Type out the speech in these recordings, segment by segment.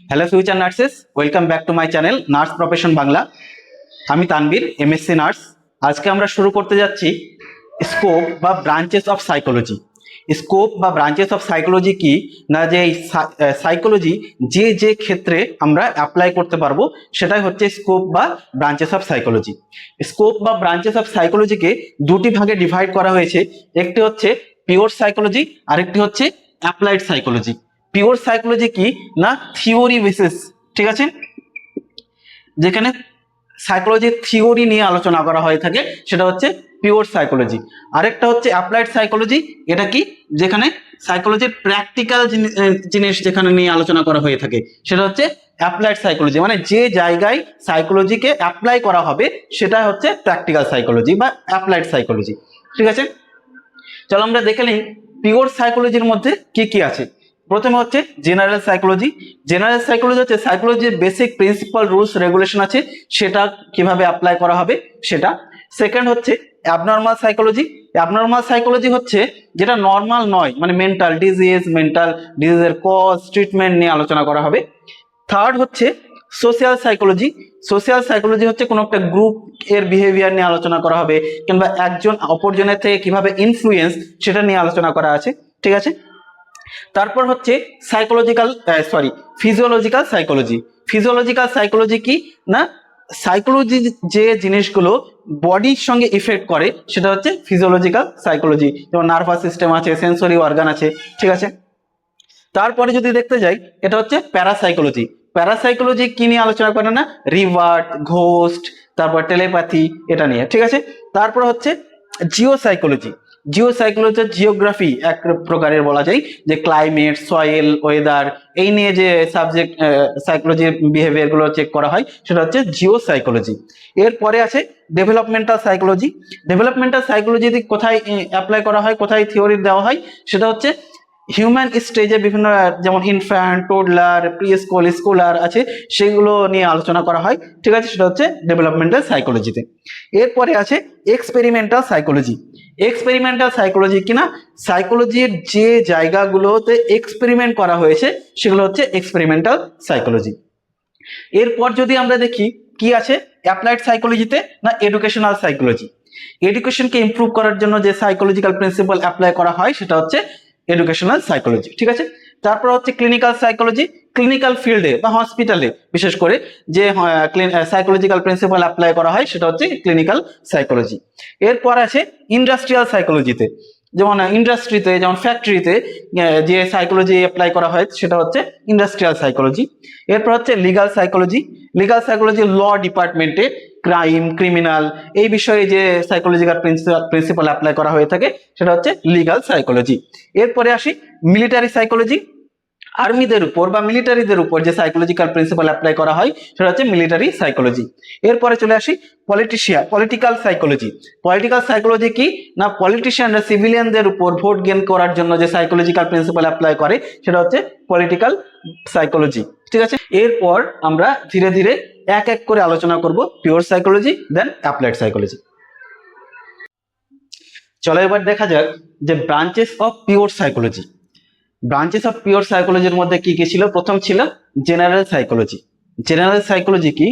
Hello future nurses, welcome back to my channel nurse profession Bangla. আমি Tanvir, MSc nurse. আজকে আমরা শুরু করতে যাচ্ছি স্কোপ বা ব্রাঞ্চেস অফ সাইকোলজি। স্কোপ বা ব্রাঞ্চেস অফ সাইকোলজি কি না, যে সাইকোলজি যে যে ক্ষেত্রে আমরা অ্যাপ্লাই করতে পারবো সেটাই হচ্ছে স্কোপ বা ব্রাঞ্চেস অফ সাইকোলজি। স্কোপ বা ব্রাঞ্চেস অফ সাইকোলজিকে দুটি ভাগে ডিভাইড করা হয়েছে। একটি হচ্ছে পিওর সাইকোলজি, আরেকটি হচ্ছে অ্যাপ্লাইড সাইকোলজি। পিওর সাইকোলজি কি না, থিওরি বেসিস, ঠিক আছে, যেখানে সাইকোলজির থিওরি নিয়ে আলোচনা করা হয়ে থাকে সেটা হচ্ছে পিওর সাইকোলজি। আরেকটা হচ্ছে অ্যাপ্লাইড সাইকোলজি। এটা কি, যেখানে সাইকোলজির প্র্যাকটিক্যাল জিনিস যেখানে নিয়ে আলোচনা করা হয়ে থাকে সেটা হচ্ছে অ্যাপ্লাইড সাইকোলজি। মানে যে জায়গায় সাইকোলজিকে অ্যাপ্লাই করা হবে সেটা হচ্ছে প্র্যাকটিক্যাল সাইকোলজি বা অ্যাপ্লাইড সাইকোলজি, ঠিক আছে। চলো আমরা দেখে নিই পিওর সাইকোলজির মধ্যে কি কি আছে। প্রথমে হচ্ছে জেনারেল সাইকোলজি। জেনারেল সাইকোলজি হচ্ছে সাইকোলজির বেসিক প্রিন্সিপাল, রুলস, রেগুলেশন আছে, সেটা কিভাবে অ্যাপ্লাই করা হবে সেটা। সেকেন্ড হচ্ছে অ্যাবনর্মাল সাইকোলজি। অ্যাবনর্মাল সাইকোলজি হচ্ছে যেটা নর্মাল নয়, মানে মেন্টাল ডিজিজের কজ, ট্রিটমেন্ট নিয়ে আলোচনা করা হবে। থার্ড হচ্ছে সোশ্যাল সাইকোলজি। সোশ্যাল সাইকোলজি হচ্ছে কোনো একটা গ্রুপ এর বিহেভিয়ার নিয়ে আলোচনা করা হবে, কিংবা একজন অপরজনের থেকে কিভাবে ইনফ্লুয়েন্স সেটা নিয়ে আলোচনা করা আছে, ঠিক আছে। তারপর হচ্ছে ফিজিওলজিক্যাল সাইকোলজি। ফিজিওলজিক্যাল সাইকোলজি কি না, সাইকোলজি যে জিনিসগুলো বডির সঙ্গে ইফেক্ট করে সেটা হচ্ছে ফিজিওলজিক্যাল সাইকোলজি। যেমন নার্ভাস সিস্টেম আছে, সেন্সরি অর্গান আছে, ঠিক আছে। তারপরে যদি দেখতে যাই, এটা হচ্ছে প্যারাসাইকোলজি। প্যারাসাইকোলজি কি নিয়ে আলোচনা করে না, রিভার্ট, ঘোস্ট, তারপর টেলিপ্যাথি, এটা নিয়ে, ঠিক আছে। তারপর হচ্ছে Jio psychology. Geo psychology geography এক প্রকারের বলা যায়, যে ক্লাইমেট, সয়েল, ওয়েদার এই নিয়ে যে সাবজেক্ট সাইকোলজির বিহেভিয়ার গুলো চেক করা হয় সেটা হচ্ছে জিও সাইকোলজি। এরপরে আছে ডেভেলপমেন্টাল সাইকোলজি। ডেভেলপমেন্টাল সাইকোলজি কোথায় অ্যাপ্লাই করা হয়, কোথায় থিওরি দেওয়া হয়, সেটা হচ্ছে হিউম্যান স্টেজে বিভিন্ন, যেমন ইনফ্যান্ট, টোডলার, প্রি স্কুল, স্কুলার আছে, সেগুলো নিয়ে আলোচনা করা হয়, ঠিক আছে। সেটা হচ্ছে ডেভেলপমেন্টাল সাইকোলজিতে। এরপরে আছে এক্সপেরিমেন্টাল সাইকোলজি। এক্সপেরিমেন্টাল সাইকোলজি কিনা, সাইকোলজির যে জায়গাগুলোতে এক্সপেরিমেন্ট করা হয়েছে সেগুলো হচ্ছে এক্সপেরিমেন্টাল সাইকোলজি। এরপর যদি আমরা দেখি কি আছে অ্যাপ্লাইড সাইকোলজিতে, না এডুকেশনাল সাইকোলজি। এডুকেশনকে ইমপ্রুভ করার জন্য যে সাইকোলজিক্যাল প্রিন্সিপাল অ্যাপ্লাই করা হয় সেটা হচ্ছে এডুকেশনাল সাইকোলজি, ঠিক আছে। তারপর হচ্ছে ক্লিনিক্যাল সাইকোলজি। ক্লিনিক্যাল ফিল্ডে বা হসপিটালে বিশেষ করে যে সাইকোলজিক্যাল প্রিন্সিপাল অ্যাপ্লাই করা হয় সেটা হচ্ছে ক্লিনিক্যাল সাইকোলজি। এরপর আছে ইন্ডাস্ট্রিয়াল সাইকোলজিতে, যেমন ইন্ডাস্ট্রিতে, যেমন ফ্যাক্টরিতে যে সাইকোলজি অ্যাপ্লাই করা হয় সেটা হচ্ছে ইন্ডাস্ট্রিয়াল সাইকোলজি। এরপর হচ্ছে লিগাল সাইকোলজি। লিগাল সাইকোলজি ল ডিপার্টমেন্টে ক্রাইম, ক্রিমিনাল এই বিষয়ে যে সাইকোলজিক্যাল প্রিন্সিপাল অ্যাপ্লাই করা হয়ে থাকে সেটা হচ্ছে লিগাল সাইকোলজি। এরপরে আসি মিলিটারি সাইকোলজি। আর্মিদের উপর বা মিলিটারিদের উপর যে সাইকোলজিক্যাল প্রিন্সিপাল অ্যাপ্লাই করা হয় সেটা হচ্ছে মিলিটারি সাইকোলজি। এরপরে চলে আসি পলিটিক্যাল সাইকোলজি। পলিটিক্যাল সাইকোলজি কি না, পলিটিশিয়ানরা সিভিলিয়ানদের উপর ভোট গেইন করার জন্য যে সাইকোলজিক্যাল প্রিন্সিপাল অ্যাপ্লাই করে সেটা হচ্ছে পলিটিক্যাল সাইকোলজি, ঠিক আছে। এরপর আমরা ধীরে ধীরে এক এক করে আলোচনা করব pure psychology, then applied psychology. চলো এবার দেখা যাক যে branches of pure psychology. Branches of pure সাইকোলজির মধ্যে কি কি ছিল, প্রথম ছিল জেনারেল সাইকোলজি। জেনারেল সাইকোলজি কি,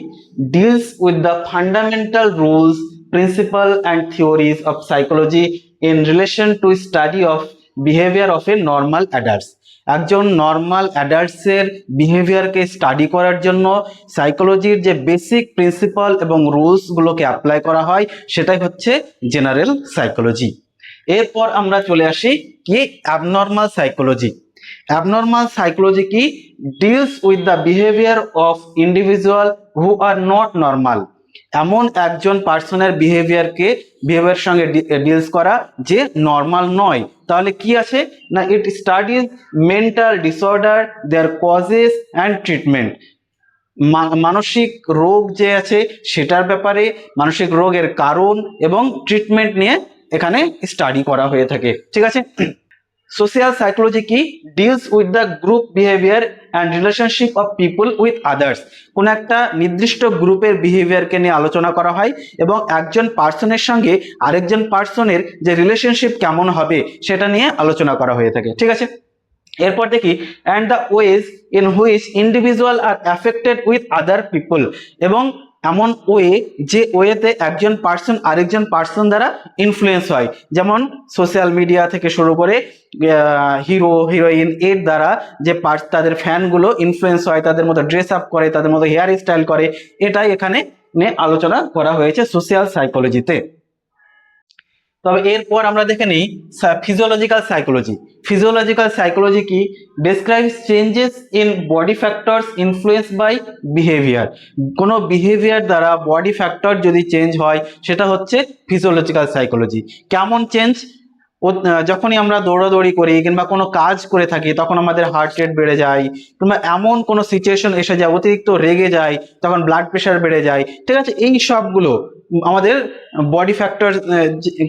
deals with the fundamental rules, principle and theories of psychology in relation to study of behaviour of a normal adults. একজন normal অ্যাডাল্টসের বিহেভিয়ারকে স্টাডি করার জন্য সাইকোলজির যে বেসিক প্রিন্সিপাল এবং রুলস গুলোকে অ্যাপ্লাই করা হয় সেটাই হচ্ছে জেনারেল সাইকোলজি। এরপর আমরা চলে আসি কি অ্যাবনর্মাল সাইকোলজি। অ্যাবনর্মাল সাইকোলজি কি, deals with the behaviour of individual who are not normal. এমন একজন পার্সনের বিহেভিয়ার সঙ্গে ডিলস করা যে নর্মাল নয়। তাহলে কি আছে না, it studies mental disorder, their causes and treatment. মানসিক রোগ যে আছে সেটার ব্যাপারে, মানসিক রোগের কারণ এবং ট্রিটমেন্ট নিয়ে এখানে স্টাডি করা হয়ে থাকে, ঠিক আছে। সোশ্যাল সাইকোলজি কি, deals with the group behaviour and relationship of people with others. কোন একটা নির্দিষ্ট গ্রুপের বিহেভিয়ারকে নিয়ে আলোচনা করা হয় এবং একজন পার্সনের সঙ্গে আরেকজন পার্সনের যে রিলেশনশিপ কেমন হবে সেটা নিয়ে আলোচনা করা হয়ে থাকে, ঠিক আছে। এরপর দেখি and the ways in which individual are affected with other people, এবং এমন ওয়ে যে ওয়েতে একজন পার্সন আরেকজন পার্সন দ্বারা ইনফ্লুয়েন্স হয়, যেমন সোশ্যাল মিডিয়া থেকে শুরু করে হিরো হিরোইন এর দ্বারা যে তাদের ফ্যানগুলো ইনফ্লুয়েন্স হয়, তাদের মতো ড্রেস আপ করে, তাদের মতো হেয়ার স্টাইল করে, এটাই এখানে আলোচনা করা হয়েছে সোশ্যাল সাইকোলজিতে। তবে এরপর আমরা দেখে নিই ফিজিওলজিক্যাল সাইকোলজি। ফিজিওলজিক্যাল সাইকোলজি কি? Describes changes in body factors influence by behaviour. কোনো বিহেভিয়ার দ্বারা বডি ফ্যাক্টর যদি চেঞ্জ হয় সেটা হচ্ছে ফিজিওলজিক্যাল সাইকোলজি। কেমন চেঞ্জ? যখনই আমরা দৌড়াদৌড়ি করি কিংবা কোনো কাজ করে থাকি তখন আমাদের হার্ট রেট বেড়ে যায়, কিংবা এমন কোনো সিচুয়েশন এসে যায় অতিরিক্ত রেগে যায় তখন ব্লাড প্রেশার বেড়ে যায়, ঠিক আছে? এই সবগুলো আমাদের বডি ফ্যাক্টর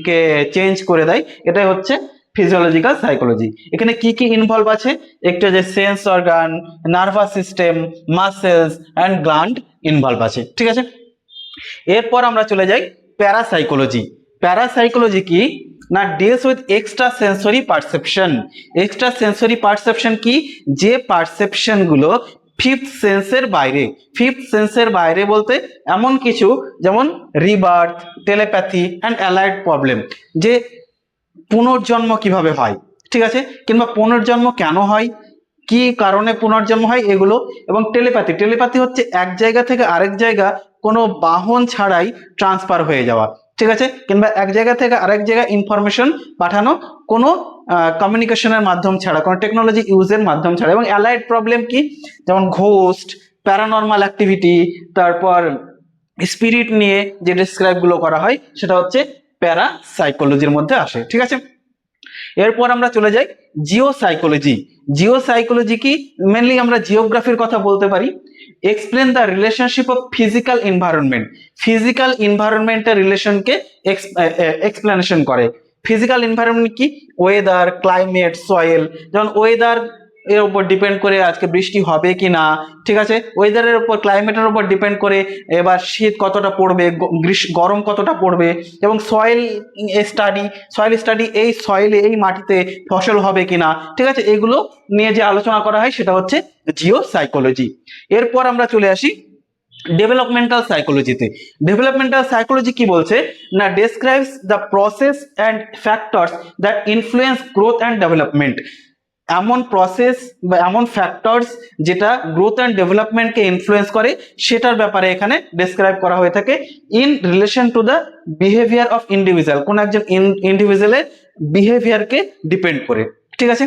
কে চেঞ্জ করে দেয়, এটাই হচ্ছে ফিজিওলজিক্যাল সাইকোলজি। এখানে কি কি ইনভলভ আছে? একটা যে sense organ, nervous system, muscles and gland involve আছে, ঠিক আছে? এরপর আমরা চলে যাই প্যারাসাইকোলজি। প্যারাসাইকোলজি কি না? Deals with extra sensory perception. Extra sensory perception কি? যে পারসেপশন গুলো ফিফথ সেন্সের বাইরে। ফিফথ সেন্সের বাইরে বলতে এমন কিছু যেমন rebirth, telepathy and allied problem, যে পুনর্জন্ম কিভাবে হয়, ঠিক আছে, কিংবা পুনর্জন্ম কেন হয়, কি কারণে পুনর্জন্ম হয় এগুলো, এবং টেলিপ্যাথি। টেলিপ্যাথি হচ্ছে এক জায়গা থেকে আরেক জায়গা কোনো বাহন ছাড়াই ট্রান্সফার হয়ে যাওয়া, ঠিক আছে, কিংবা এক জায়গা থেকে আরেক জায়গায় ইনফরমেশন পাঠানো কোনো কমিউনিকেশনের মাধ্যম ছাড়া, কোনো টেকনোলজি ইউজের মাধ্যম ছাড়া। এবং অ্যালাইড প্রবলেম কি? যেমন ঘোস্ট, প্যারানর্মাল অ্যাক্টিভিটি, তারপর স্পিরিট নিয়ে যে ডিসক্রাইবগুলো করা হয় সেটা হচ্ছে প্যারাসাইকোলজির মধ্যে আসে, ঠিক আছে? এরপর আমরা চলে যাই জিও সাইকোলজি। জিও সাইকোলজি কি? মেনলি আমরা জিওগ্রাফির কথা বলতে পারি। Explain the relationship of physical environment. Physical এনভায়রনমেন্টের রিলেশনকে এক্সপ্লেনেশন করে। ফিজিক্যাল এনভায়রনমেন্ট কি? Weather, climate, soil. যেমন ওয়েদার এর উপর ডিপেন্ড করে আজকে বৃষ্টি হবে কি না, ঠিক আছে, ওয়েদারের উপর, ক্লাইমেটের উপর ডিপেন্ড করে এবার শীত কতটা পড়বে, গরম কতটা পড়বে। এবং সয়েল স্টাডি, সয়েল স্টাডি, এই সয়েলে, এই মাটিতে ফসল হবে কিনা, ঠিক আছে, এগুলো নিয়ে যে আলোচনা করা হয় সেটা হচ্ছে জিও সাইকোলজি। এরপর আমরা চলে আসি ডেভেলপমেন্টাল সাইকোলজিতে। ডেভেলপমেন্টাল সাইকোলজি কি বলছে না? Describes the process and factors that influence growth and development. এমন প্রসেস বা এমন ফ্যাক্টরস যেটা গ্রোথ অ্যান্ড ডেভেলপমেন্টকে ইনফ্লুয়েন্স করে সেটার ব্যাপারে এখানে ডেসক্রাইব করা হয়ে থাকে in relation to the behaviour of individual. কোন একজন ইন্ডিভিজুয়ালের বিহেভিয়ারকে ডিপেন্ড করে, ঠিক আছে?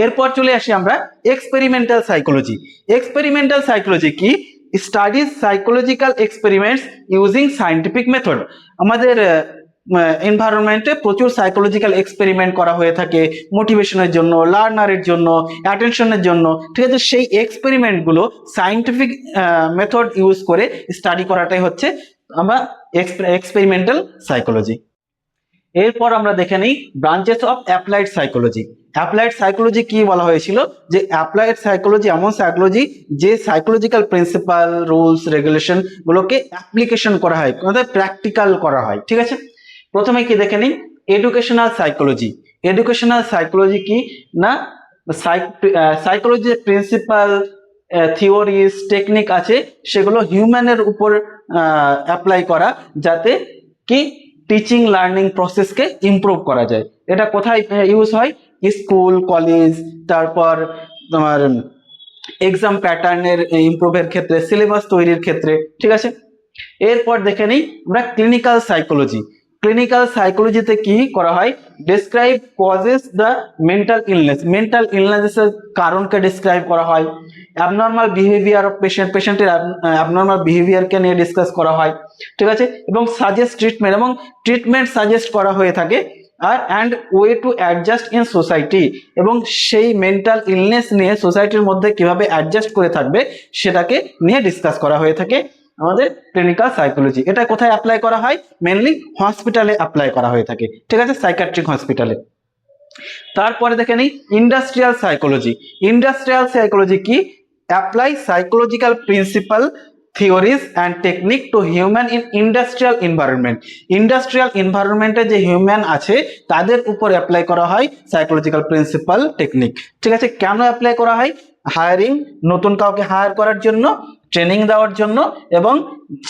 এরপর চলে আসি আমরা এক্সপেরিমেন্টাল সাইকোলজি। এক্সপেরিমেন্টাল সাইকোলজি কি? Studies psychological experiments using scientific method. আমাদের এনভায়রনমেন্টে প্রচুর সাইকোলজিক্যাল এক্সপেরিমেন্ট করা হয়ে থাকে মোটিভেশনের জন্য, লার্নারের জন্য, অ্যাটেনশনের জন্য, ঠিক আছে? সেই এক্সপেরিমেন্টগুলো সায়েন্টিফিক মেথড ইউজ করে স্টাডি করাটাই হচ্ছে আমরা এক্সপেরিমেন্টাল সাইকোলজি। এরপর আমরা দেখে নিই branches of applied psychology. Applied psychology কি বলা হয়েছিল? যে অ্যাপ্লাইড সাইকোলজি এমন সাইকোলজি যে সাইকোলজিক্যাল প্রিন্সিপাল, রুলস, রেগুলেশন গুলোকে অ্যাপ্লিকেশন করা হয়, প্র্যাকটিক্যাল করা হয়, ঠিক আছে? প্রথমে কি দেখে নিই এডুকেশনাল সাইকোলজি। এডুকেশনাল সাইকোলজি কি না? সাইকোলজির প্রিন্সিপাল, থিওরিজ, টেকনিক আছে সেগুলো হিউম্যানের উপর অ্যাপ্লাই করা, যাতে কি টিচিং লার্নিং প্রসেসকে ইমপ্রুভ করা যায়। এটা কোথায় ইউজ হয়? স্কুল, কলেজ, তারপর তোমার এক্সাম প্যাটার্নের ইমপ্রুভের ক্ষেত্রে, সিলেবাস তৈরির ক্ষেত্রে, ঠিক আছে? এরপর দেখে নিই আমরা ক্লিনিক্যাল সাইকোলজি। ক্লিনিক্যাল সাইকোলজিতে কি করা হয়? Describe causes the mental illness. Mental ইলনেসের কারণকে ডিসক্রাইব করা হয়। অ্যাবনর্মাল বিহেভিয়ার অফ পেশেন্ট, পেশেন্টের অ্যাবনর্মাল বিহেভিয়ারকে নিয়ে ডিসকাস করা হয়, ঠিক আছে? এবং সাজেস্ট ট্রিটমেন্ট, এবং ট্রিটমেন্ট সাজেস্ট করা হয়ে থাকে। আর and way to adjust in society, এবং সেই মেন্টাল ইলনেস নিয়ে সোসাইটির মধ্যে কিভাবে অ্যাডজাস্ট করে থাকবে সেটাকে নিয়ে ডিসকাস করা হয়ে থাকে আমাদের ক্লিনিক্যাল সাইকোলজি। এটা কোথায় অ্যাপ্লাই করা হয়? মেনলি হসপিটালে অ্যাপ্লাই করা হয়ে থাকে, ঠিক আছে, সাইকিয়াট্রিক হসপিটালে। তারপরে দেখে নিই ইন্ডাস্ট্রিয়াল সাইকোলজি। ইন্ডাস্ট্রিয়াল সাইকোলজি কি? Apply psychological principle, theories and technique to human in industrial environment. Industrial এনভায়রনমেন্টে যে হিউম্যান আছে তাদের উপর অ্যাপ্লাই করা হয় সাইকোলজিক্যাল প্রিন্সিপাল টেকনিক। ঠিক আছে, কেন অ্যাপ্লাই করা হয়? হায়ারিং, নতুন কাউকে হায়ার করার জন্য, ট্রেনিং দেওয়ার জন্য, এবং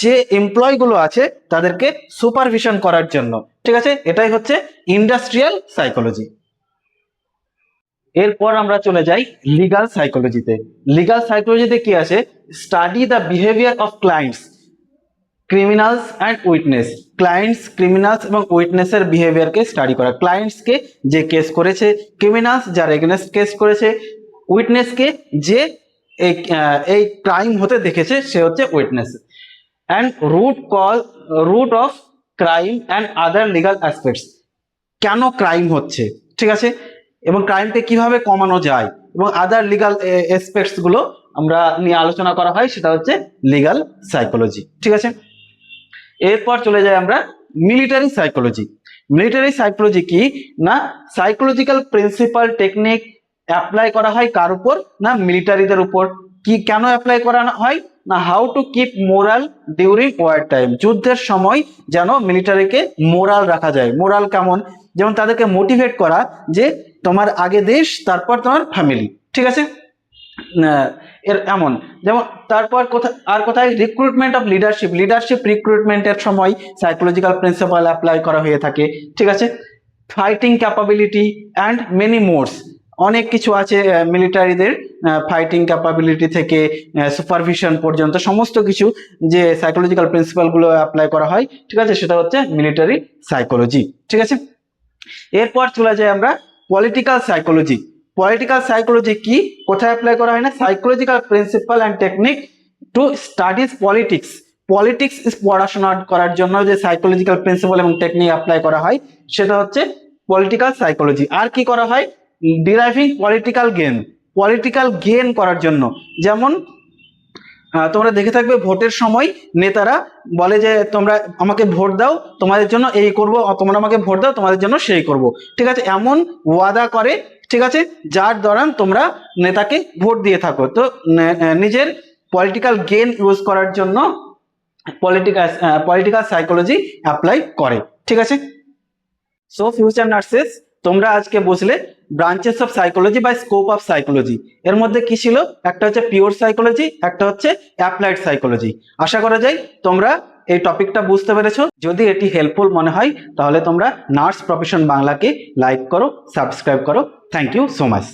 যে এমপ্লয়গুলো আছে তাদেরকে সুপারভিশন করার জন্য। ঠিক আছে, এটাই হচ্ছে ইন্ডাস্ট্রিয়াল সাইকোলজি। এরপর আমরা চলে যাই লিগাল সাইকোলজিতে। লিগাল সাইকোলজিতে কি আছে? Study the behaviour of clients, criminals and witness. Clients, criminals এবং উইটনেসের বিহেভিয়ারকে স্টাডি করা। ক্লায়েন্টসকে যে কেস করেছে, ক্রিমিনালস যার এগেনস্ট কেস করেছে, উইটনেসকে যে এই ক্রাইম হতে দেখেছে সে হচ্ছে witness. And root of crime and other legal aspects. কেন ক্রাইম হচ্ছে, ঠিক আছে, এবং ক্রাইমকে কিভাবে কমানো যায়, এবং আদার লিগাল অ্যাসপেক্টস গুলো আমরা নিয়ে আলোচনা করা হয়, সেটা হচ্ছে লিগাল সাইকোলজি। ঠিক আছে, এরপর চলে যাই আমরা মিলিটারি সাইকোলজি। মিলিটারি সাইকোলজি কি না, সাইকোলজিক্যাল প্রিন্সিপাল টেকনিক অ্যাপ্লাই করা হয় কার উপর না, মিলিটারিদের উপর। কি কেন অ্যাপ্লাই করা হয় না, how to keep morale during war time. যুদ্ধের সময় যেন মিলিটারিকে মোরাল রাখা যায়। মোরাল কেমন? যেমন তাদেরকে মোটিভেট করা যে তোমার আগে দেশ, তারপর তোমার ফ্যামিলি। ঠিক আছে, এর এমন যেমন তারপর কোথায় রিক্রুটমেন্ট অফ লিডারশিপ, লিডারশিপ রিক্রুটমেন্টের সময় সাইকোলজিক্যাল প্রিন্সিপাল অ্যাপ্লাই করা হয়ে থাকে। ঠিক আছে, ফাইটিং ক্যাপাবিলিটি অ্যান্ড মেনি মোরস। অনেক কিছু আছে মিলিটারিদের, ফাইটিং ক্যাপাবিলিটি থেকে সুপারভিশন পর্যন্ত সমস্ত কিছু যে সাইকোলজিক্যাল প্রিন্সিপালগুলো অ্যাপ্লাই করা হয়। ঠিক আছে, সেটা হচ্ছে মিলিটারি সাইকোলজি। ঠিক আছে, এরপর চলে যাই আমরা পলিটিক্যাল সাইকোলজি। পলিটিক্যাল সাইকোলজি কি, কোথায় অ্যাপ্লাই করা হয় না, psychological principal and technique two studies politics. Politics পড়াশোনা করার জন্য যে সাইকোলজিক্যাল প্রিন্সিপাল এবং টেকনিক অ্যাপ্লাই করা হয় সেটা হচ্ছে পলিটিক্যাল সাইকোলজি। আর কি করা হয়, ডিরাইভিং পলিটিক্যাল গেন, পলিটিক্যাল গেন করার জন্য। যেমন তোমরা দেখে থাকবে ভোটের সময় নেতারা বলে যে তোমরা আমাকে ভোট দাও, তোমাদের জন্য এই করব, তোমরা আমাকে ভোট দাও, তোমাদের জন্য সেই করব। ঠিক আছে, এমন ওয়াদা করে, ঠিক আছে, যার দৌরান তোমরা নেতাকে ভোট দিয়ে থাকো। তো নিজের পলিটিক্যাল গেন ইউজ করার জন্য পলিটিক্যাল সাইকোলজি অ্যাপ্লাই করে। ঠিক আছে, সো ফিউচার নার্সেস, তোমরা আজকে বুঝলে ব্রাঞ্চেস অফ সাইকোলজি বা স্কোপ অফ সাইকোলজি। এর মধ্যে কি ছিল, একটা হচ্ছে পিওর সাইকোলজি, একটা হচ্ছে অ্যাপ্লাইড সাইকোলজি। আশা করা যায় তোমরা এই টপিকটা বুঝতে পেরেছো। যদি এটি হেল্পফুল মনে হয় তাহলে তোমরা নার্স প্রফেশন বাংলাকে লাইক করো, সাবস্ক্রাইব করো। Thank you so much.